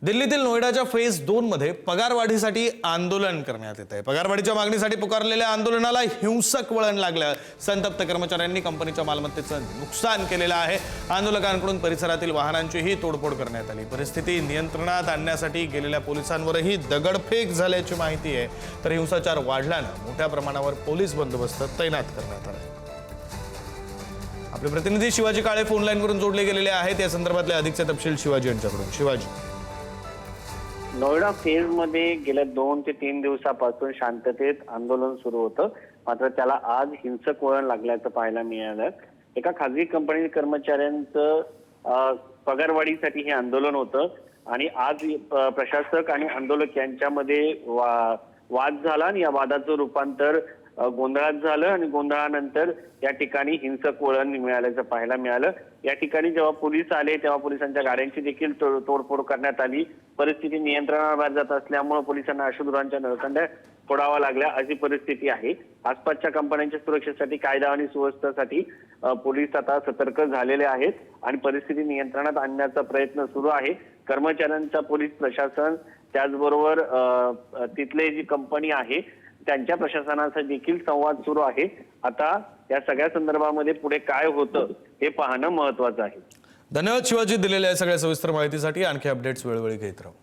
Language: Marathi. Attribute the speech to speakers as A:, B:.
A: दिल्लीतील नोएडाच्या फेज 2 मध्ये पगारवाढीसाठी आंदोलन करण्यात येत आहे। पगारवाढीच्या मागणीसाठी पुकारलेल्या आंदोलनाला हिंसक वळण लागलं। संतप्त कर्मचाऱ्यांनी कंपनीच्या मालमत्तेचं नुकसान केलेलं आहे। आंदोलकांकडून परिसरातील वाहनांचीही तोडफोड करण्यात आली। परिस्थिती नियंत्रणात आणण्यासाठी गेलेल्या पोलिसांवरही दगडफेक झाल्याची माहिती आहे। तर हिंसाचार वाढल्यानं मोठ्या प्रमाणावर पोलीस बंदोबस्त तैनात करण्यात आला। आपले प्रतिनिधी शिवाजी काळे फोन लाईनवरून जोडले गेलेले आहेत। या संदर्भातले अधिकचे तपशील शिवाजी यांच्याकडून। शिवाजी,
B: नोएडा फेज मध्ये गेल्या 2 ते 3 दिवसापासून शांततेत आंदोलन सुरू होतं, मात्र त्याला आज हिंसक वळण लागल्याचं पाहायला मिळालं। एका खासगी कंपनी कर्मचाऱ्यांचं पगारवाढीसाठी हे आंदोलन होतं आणि आज प्रशासक आणि आंदोलक यांच्यामध्ये वाद झाला आणि या वादाचं रूपांतर गोंधळात झालं आणि गोंधळानंतर या ठिकाणी हिंसक वळण मिळाल्याचं पाहायला मिळालं। या ठिकाणी जेव्हा पोलीस आले तेव्हा पोलिसांच्या गाड्यांची देखील तोडफोड करण्यात आली। परिस्थिती नियंत्रणाबाहेर जात असल्यामुळे पोलिसांना अश्रुधुरांच्या नळकांड्या फोडाव्या लागल्या अशी परिस्थिती आहे। आसपासच्या कंपन्यांच्या सुरक्षेसाठी कायदा आणि सुव्यवस्थेसाठी पोलीस आता सतर्क झालेले आहेत आणि परिस्थिती नियंत्रणात आणण्याचा प्रयत्न सुरू आहे। कर्मचाऱ्यांचा पोलीस प्रशासन त्याचबरोबर तिथले जी कंपनी आहे त्यांच्या प्रशासनाचा देखील संवाद सुरू आहे। आता या सगळ्या संदर्भामध्ये पुढे काय होतं हे पाहणं महत्त्वाचं आहे।
A: धन्यवाद शिवाजी, दिलेल्या सगळ्या सविस्तर माहितीसाठी। आणखी अपडेट्स वेळोवेळी घेत राहू।